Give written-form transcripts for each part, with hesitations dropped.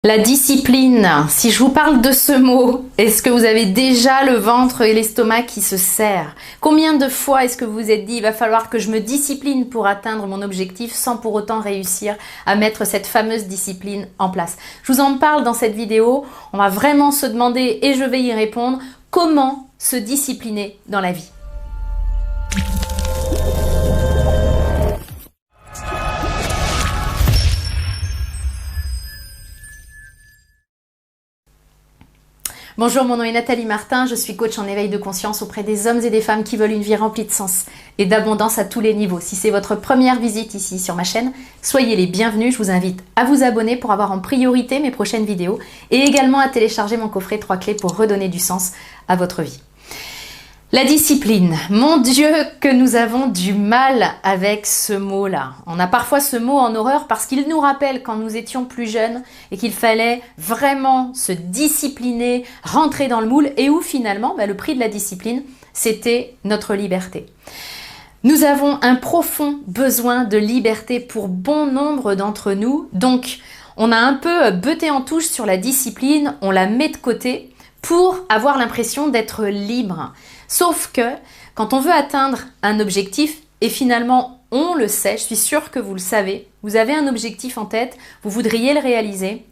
La discipline, si je vous parle de ce mot, est-ce que vous avez déjà le ventre et l'estomac qui se serrent? Combien de fois est-ce que vous vous êtes dit, il va falloir que je me discipline pour atteindre mon objectif sans pour autant réussir à mettre cette fameuse discipline en place? Je vous en parle dans cette vidéo, on va vraiment se demander, et je vais y répondre, comment se discipliner dans la vie. Bonjour, mon nom est Nathalie Martin, je suis coach en éveil de conscience auprès des hommes et des femmes qui veulent une vie remplie de sens et d'abondance à tous les niveaux. Si c'est votre première visite ici sur ma chaîne, soyez les bienvenus. Je vous invite à vous abonner pour avoir en priorité mes prochaines vidéos et également à télécharger mon coffret 3 clés pour redonner du sens à votre vie. La discipline, mon Dieu que nous avons du mal avec ce mot-là. On a parfois ce mot en horreur parce qu'il nous rappelle quand nous étions plus jeunes et qu'il fallait vraiment se discipliner, rentrer dans le moule et où finalement le prix de la discipline, c'était notre liberté. Nous avons un profond besoin de liberté pour bon nombre d'entre nous, donc on a un peu beuté en touche sur la discipline, on la met de côté pour avoir l'impression d'être libre. Sauf que quand on veut atteindre un objectif, et finalement on le sait, je suis sûre que vous le savez, vous avez un objectif en tête, vous voudriez le réaliser,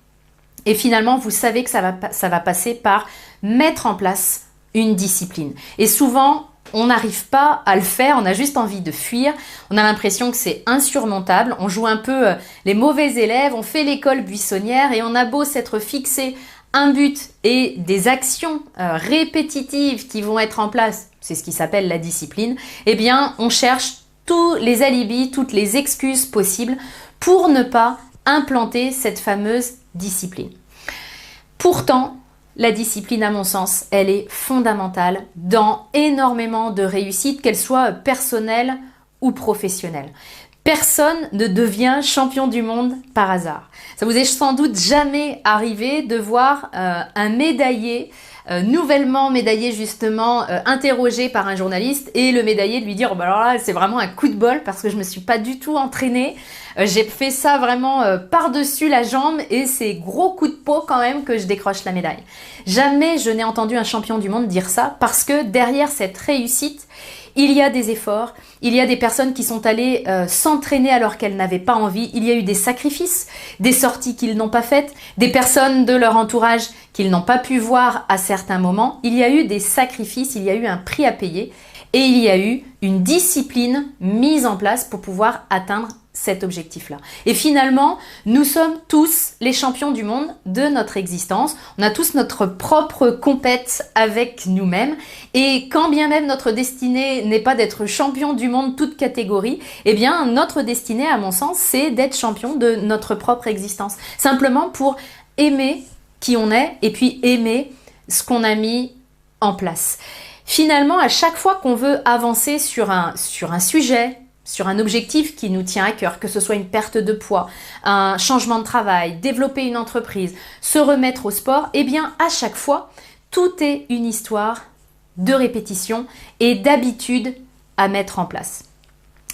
et finalement vous savez que ça va passer par mettre en place une discipline. Et souvent, on n'arrive pas à le faire, on a juste envie de fuir, on a l'impression que c'est insurmontable, on joue un peu les mauvais élèves, on fait l'école buissonnière et on a beau s'être fixé un but et des actions répétitives qui vont être en place, c'est ce qui s'appelle la discipline, eh bien on cherche tous les alibis, toutes les excuses possibles pour ne pas implanter cette fameuse discipline. Pourtant, la discipline, à mon sens, elle est fondamentale dans énormément de réussites, qu'elles soient personnelles ou professionnelles. Personne ne devient champion du monde par hasard. Ça vous est sans doute jamais arrivé de voir un médaillé, nouvellement médaillé justement, interrogé par un journaliste et le médaillé de lui dire « alors là, c'est vraiment un coup de bol parce que je ne me suis pas du tout entraînée. J'ai fait ça vraiment par-dessus la jambe et c'est gros coup de peau quand même que je décroche la médaille. » Jamais je n'ai entendu un champion du monde dire ça parce que derrière cette réussite, il y a des efforts, il y a des personnes qui sont allées s'entraîner alors qu'elles n'avaient pas envie, il y a eu des sacrifices, des sorties qu'ils n'ont pas faites, des personnes de leur entourage qu'ils n'ont pas pu voir à certains moments, il y a eu des sacrifices, il y a eu un prix à payer et il y a eu une discipline mise en place pour pouvoir atteindre cet objectif-là. Et finalement, nous sommes tous les champions du monde de notre existence. On a tous notre propre compète avec nous-mêmes. Et quand bien même notre destinée n'est pas d'être champion du monde toute catégorie, eh bien notre destinée, à mon sens, c'est d'être champion de notre propre existence. Simplement pour aimer qui on est et puis aimer ce qu'on a mis en place. Finalement, à chaque fois qu'on veut avancer sur un sujet, sur un objectif qui nous tient à cœur, que ce soit une perte de poids, un changement de travail, développer une entreprise, se remettre au sport, eh bien à chaque fois, tout est une histoire de répétition et d'habitude à mettre en place.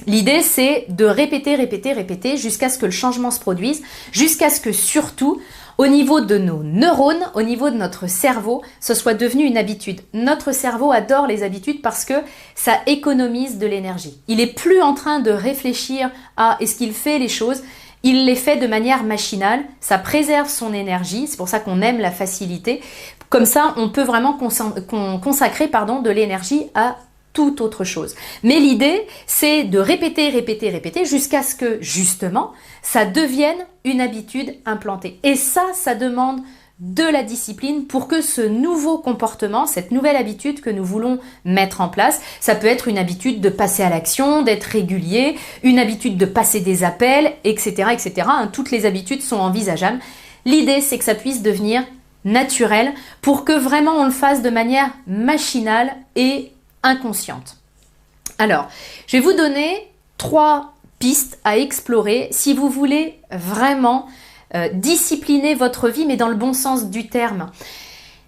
L'idée, c'est de répéter jusqu'à ce que le changement se produise, jusqu'à ce que surtout, au niveau de nos neurones, au niveau de notre cerveau, ce soit devenu une habitude. Notre cerveau adore les habitudes parce que ça économise de l'énergie. Il n'est plus en train de réfléchir à est-ce qu'il fait les choses, il les fait de manière machinale, ça préserve son énergie, c'est pour ça qu'on aime la facilité. Comme ça, on peut vraiment consacrer de l'énergie à toute autre chose. Mais l'idée, c'est de répéter jusqu'à ce que, justement, ça devienne une habitude implantée. Et ça demande de la discipline pour que ce nouveau comportement, cette nouvelle habitude que nous voulons mettre en place, ça peut être une habitude de passer à l'action, d'être régulier, une habitude de passer des appels, etc., etc. Toutes les habitudes sont envisageables. L'idée, c'est que ça puisse devenir naturel pour que vraiment on le fasse de manière machinale et inconsciente. Alors, je vais vous donner 3 pistes à explorer si vous voulez vraiment discipliner votre vie, mais dans le bon sens du terme.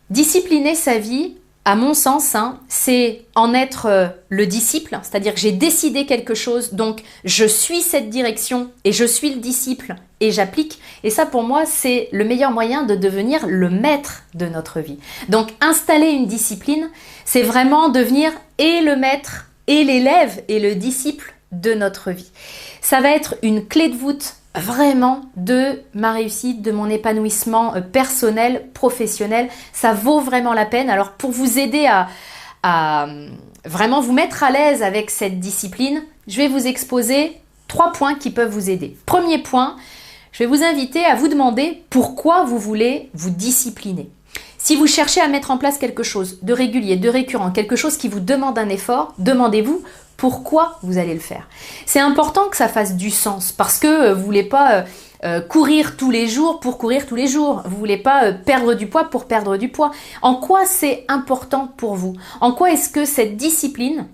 Discipliner sa vie, à mon sens, hein, c'est en être le disciple, c'est-à-dire que j'ai décidé quelque chose, donc je suis cette direction et je suis le disciple et j'applique. Et ça, pour moi, c'est le meilleur moyen de devenir le maître de notre vie. Donc, installer une discipline, c'est vraiment devenir et le maître, et l'élève, et le disciple de notre vie. Ça va être une clé de voûte vraiment de ma réussite, de mon épanouissement personnel, professionnel. Ça vaut vraiment la peine. Alors pour vous aider à vraiment vous mettre à l'aise avec cette discipline, je vais vous exposer 3 points qui peuvent vous aider. Premier point, je vais vous inviter à vous demander pourquoi vous voulez vous discipliner. Si vous cherchez à mettre en place quelque chose de régulier, de récurrent, quelque chose qui vous demande un effort, demandez-vous pourquoi vous allez le faire. C'est important que ça fasse du sens parce que vous ne voulez pas courir tous les jours pour courir tous les jours. Vous ne voulez pas perdre du poids pour perdre du poids. En quoi c'est important pour vous? En quoi est-ce que cette discipline,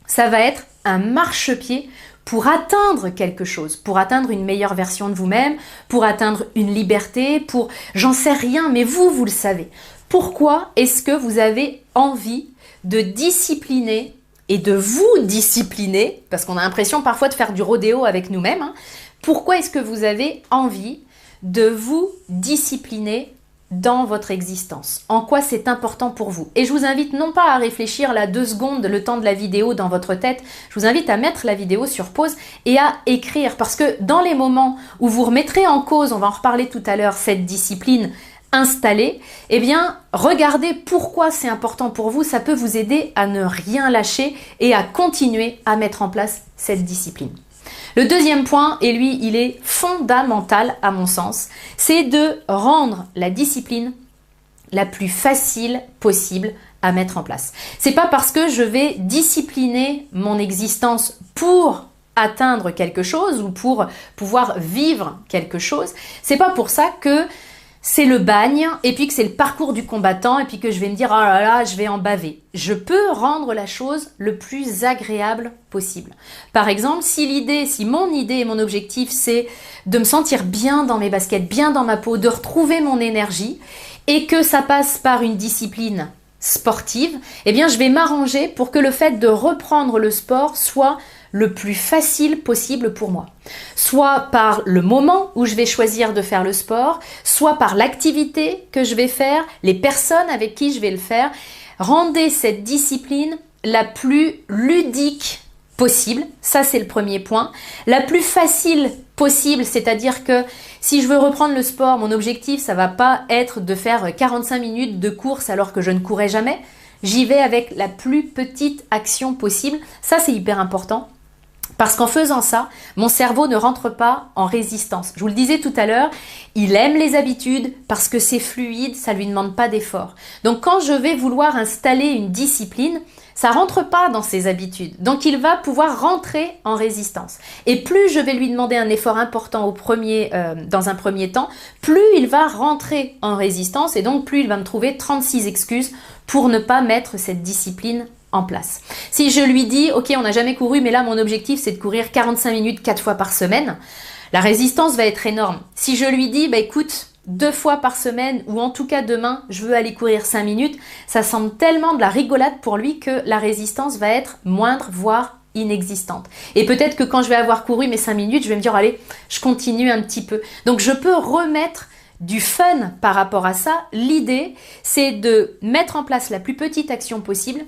ça va être un marchepied pour atteindre quelque chose, pour atteindre une meilleure version de vous-même, pour atteindre une liberté, pour j'en sais rien, mais vous le savez. Pourquoi est-ce que vous avez envie de discipliner et de vous discipliner, parce qu'on a l'impression parfois de faire du rodéo avec nous-mêmes, hein. Pourquoi est-ce que vous avez envie de vous discipliner dans votre existence? En quoi c'est important pour vous? Et je vous invite non pas à réfléchir là 2 secondes, le temps de la vidéo dans votre tête, je vous invite à mettre la vidéo sur pause et à écrire, parce que dans les moments où vous remettrez en cause, on va en reparler tout à l'heure, cette discipline installée, eh bien, regardez pourquoi c'est important pour vous, ça peut vous aider à ne rien lâcher et à continuer à mettre en place cette discipline. Le deuxième point, et lui, il est fondamental à mon sens, c'est de rendre la discipline la plus facile possible à mettre en place. C'est pas parce que je vais discipliner mon existence pour atteindre quelque chose ou pour pouvoir vivre quelque chose, c'est pas pour ça que c'est le bagne et puis que c'est le parcours du combattant et puis que je vais me dire « oh là là, je vais en baver ». Je peux rendre la chose le plus agréable possible. Par exemple, si mon idée et mon objectif, c'est de me sentir bien dans mes baskets, bien dans ma peau, de retrouver mon énergie et que ça passe par une discipline sportive, eh bien je vais m'arranger pour que le fait de reprendre le sport soit le plus facile possible pour moi. Soit par le moment où je vais choisir de faire le sport, soit par l'activité que je vais faire, les personnes avec qui je vais le faire. Rendez cette discipline la plus ludique possible, ça c'est le premier point. La plus facile possible, c'est-à-dire que si je veux reprendre le sport, mon objectif, ça va pas être de faire 45 minutes de course alors que je ne courais jamais. J'y vais avec la plus petite action possible. Ça, c'est hyper important. Parce qu'en faisant ça, mon cerveau ne rentre pas en résistance. Je vous le disais tout à l'heure, il aime les habitudes parce que c'est fluide, ça ne lui demande pas d'effort. Donc quand je vais vouloir installer une discipline, ça rentre pas dans ses habitudes. Donc il va pouvoir rentrer en résistance. Et plus je vais lui demander un effort important dans un premier temps, plus il va rentrer en résistance et donc plus il va me trouver 36 excuses pour ne pas mettre cette discipline en place. Si je lui dis, ok, on n'a jamais couru, mais là mon objectif c'est de courir 45 minutes 4 fois par semaine, la résistance va être énorme. Si je lui dis, bah écoute, 2 fois par semaine ou en tout cas demain, je veux aller courir 5 minutes, ça semble tellement de la rigolade pour lui que la résistance va être moindre, voire inexistante. Et peut-être que quand je vais avoir couru mes 5 minutes, je vais me dire, allez, je continue un petit peu. Donc je peux remettre du fun par rapport à ça. L'idée, c'est de mettre en place la plus petite action possible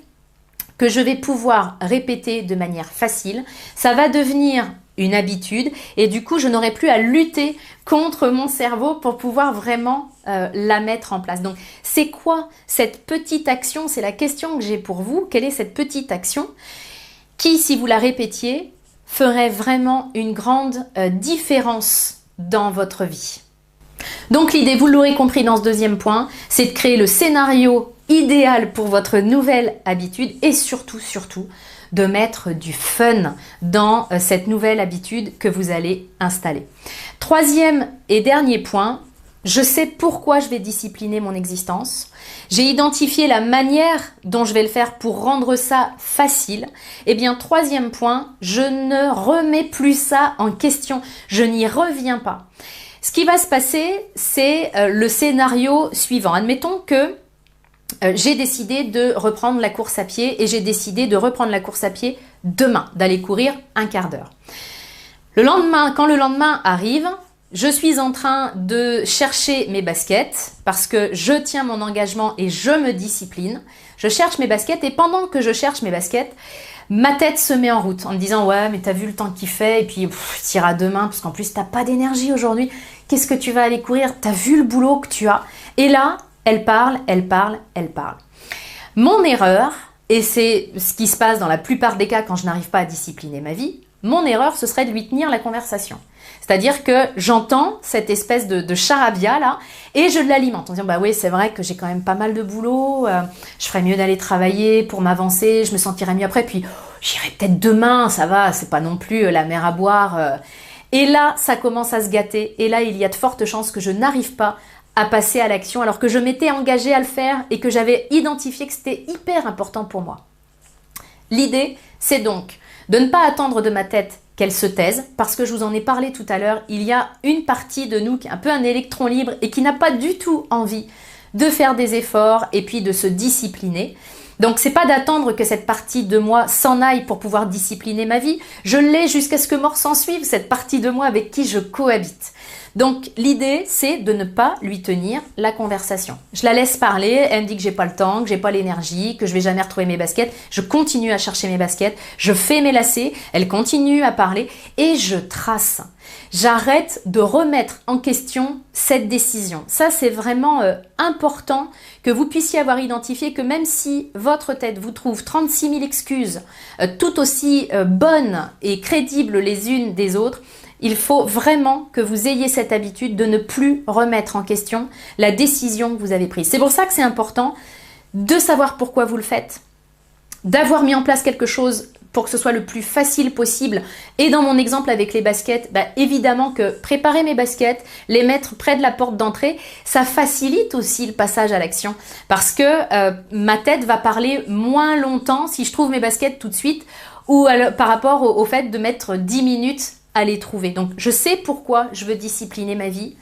que je vais pouvoir répéter de manière facile. Ça va devenir une habitude et du coup, je n'aurai plus à lutter contre mon cerveau pour pouvoir vraiment la mettre en place. Donc, c'est quoi cette petite action? C'est la question que j'ai pour vous. Quelle est cette petite action qui, si vous la répétiez, ferait vraiment une grande différence dans votre vie? Donc, l'idée, vous l'aurez compris dans ce deuxième point, c'est de créer le scénario idéal pour votre nouvelle habitude et surtout de mettre du fun dans cette nouvelle habitude que vous allez installer. Troisième et dernier point, je sais pourquoi je vais discipliner mon existence. J'ai identifié la manière dont je vais le faire pour rendre ça facile. Et bien, troisième point, je ne remets plus ça en question. Je n'y reviens pas. Ce qui va se passer, c'est le scénario suivant. Admettons que j'ai décidé de reprendre la course à pied et j'ai décidé de reprendre la course à pied demain, d'aller courir un quart d'heure. Le lendemain, quand le lendemain arrive, je suis en train de chercher mes baskets parce que je tiens mon engagement et je me discipline. Je cherche mes baskets et pendant que je cherche mes baskets, ma tête se met en route en me disant « Ouais, mais t'as vu le temps qu'il fait et puis t'iras demain parce qu'en plus t'as pas d'énergie aujourd'hui. Qu'est-ce que tu vas aller courir? T'as vu le boulot que tu as ?» Et là, elle parle. Mon erreur, et c'est ce qui se passe dans la plupart des cas quand je n'arrive pas à discipliner ma vie, mon erreur, ce serait de lui tenir la conversation. C'est-à-dire que j'entends cette espèce de charabia là et je l'alimente en disant bah oui c'est vrai que j'ai quand même pas mal de boulot, je ferais mieux d'aller travailler pour m'avancer, je me sentirais mieux après, puis j'irai peut-être demain, ça va, c'est pas non plus la mer à boire. Et là ça commence à se gâter et là il y a de fortes chances que je n'arrive pas à passer à l'action alors que je m'étais engagée à le faire et que j'avais identifié que c'était hyper important pour moi. L'idée c'est donc de ne pas attendre de ma tête qu'elle se taise, parce que je vous en ai parlé tout à l'heure, il y a une partie de nous qui est un peu un électron libre et qui n'a pas du tout envie de faire des efforts et puis de se discipliner. Donc c'est pas d'attendre que cette partie de moi s'en aille pour pouvoir discipliner ma vie, je l'ai jusqu'à ce que mort s'en suive, cette partie de moi avec qui je cohabite. Donc l'idée c'est de ne pas lui tenir la conversation. Je la laisse parler, elle me dit que j'ai pas le temps, que j'ai pas l'énergie, que je vais jamais retrouver mes baskets, je continue à chercher mes baskets, je fais mes lacets, elle continue à parler et je trace. J'arrête de remettre en question cette décision. Ça c'est vraiment important que vous puissiez avoir identifié que même si votre tête vous trouve 36 000 excuses tout aussi bonnes et crédibles les unes des autres, il faut vraiment que vous ayez cette habitude de ne plus remettre en question la décision que vous avez prise. C'est pour ça que c'est important de savoir pourquoi vous le faites, d'avoir mis en place quelque chose pour que ce soit le plus facile possible. Et dans mon exemple avec les baskets, évidemment que préparer mes baskets, les mettre près de la porte d'entrée, ça facilite aussi le passage à l'action. Parce que ma tête va parler moins longtemps si je trouve mes baskets tout de suite ou par rapport au fait de mettre 10 minutes à les trouver. Donc je sais pourquoi je veux discipliner ma vie,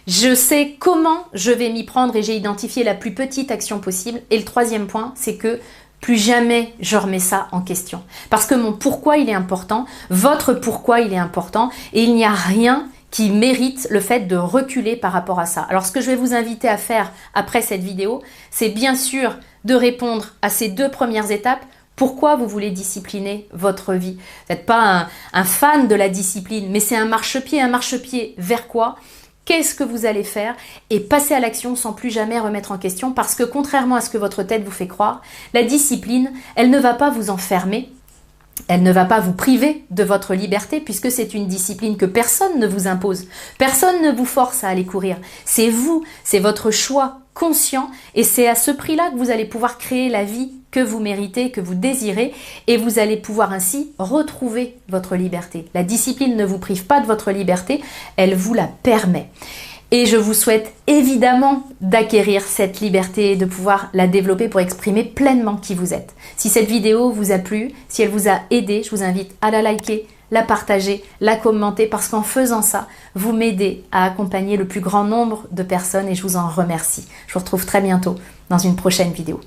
je sais comment je vais m'y prendre et j'ai identifié la plus petite action possible. Et le troisième point, c'est que plus jamais je remets ça en question. Parce que mon pourquoi il est important, votre pourquoi il est important et il n'y a rien qui mérite le fait de reculer par rapport à ça. Alors ce que je vais vous inviter à faire après cette vidéo, c'est bien sûr de répondre à ces deux premières étapes. Pourquoi vous voulez discipliner votre vie? Vous n'êtes pas un fan de la discipline, mais c'est un marchepied vers quoi? Qu'est-ce que vous allez faire? Et passer à l'action sans plus jamais remettre en question, parce que contrairement à ce que votre tête vous fait croire, la discipline, elle ne va pas vous enfermer, elle ne va pas vous priver de votre liberté, puisque c'est une discipline que personne ne vous impose. Personne ne vous force à aller courir. C'est vous, c'est votre choix conscient et c'est à ce prix-là que vous allez pouvoir créer la vie que vous méritez, que vous désirez et vous allez pouvoir ainsi retrouver votre liberté. La discipline ne vous prive pas de votre liberté, elle vous la permet. Et je vous souhaite évidemment d'acquérir cette liberté et de pouvoir la développer pour exprimer pleinement qui vous êtes. Si cette vidéo vous a plu, si elle vous a aidé, je vous invite à la liker, la partager, la commenter parce qu'en faisant ça, vous m'aidez à accompagner le plus grand nombre de personnes et je vous en remercie. Je vous retrouve très bientôt dans une prochaine vidéo.